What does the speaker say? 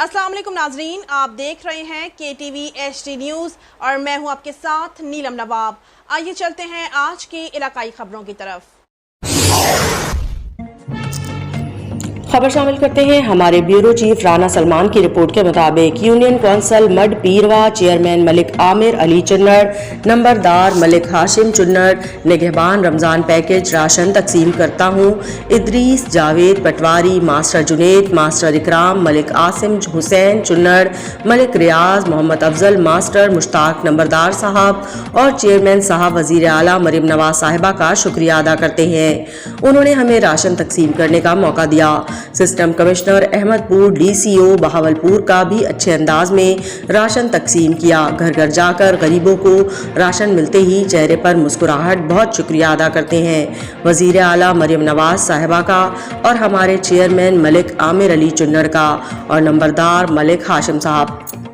अस्सलाम वालेकुम नाजरीन, आप देख रहे हैं KTV HD न्यूज़ और मैं हूं आपके साथ नीलम नवाब। आइए चलते हैं आज की इलाकाई खबरों की तरफ। खबर शामिल करते हैं हमारे ब्यूरो चीफ राना सलमान की रिपोर्ट के मुताबिक union council Mad Pirwa chairman Malik Amir Ali Chunnar, नंबरदार मलिक हाशिम चुन्नड़, निगहबान रमज़ान पैकेज राशन तकसीम करता हूँ। इदरीस जावेद पटवारी, master Junaid, master Ikram, Malik Asim Hussain Chunnar, Malik Riaz, Mohammad Afzal master, Mushtaq नंबरदार साहब और चेयरमैन साहब वज़ीर आला मरीम नवाज साहिबा का शुक्रिया अदा करते हैं। उन्होंने हमें राशन तकसीम करने का मौका दिया। System commissioner Ahmadpur DCO Bahawalpur का भी अच्छे अंदाज में राशन तकसीम किया। घर घर जाकर गरीबों को राशन मिलते ही चेहरे पर मुस्कुराहट, बहुत शुक्रिया अदा करते हैं वज़ीर आला मरीम नवाज साहिबा का और हमारे चेयरमैन मलिक आमिर अली चुन्नड़ का और नंबरदार मलिक हाशिम साहब।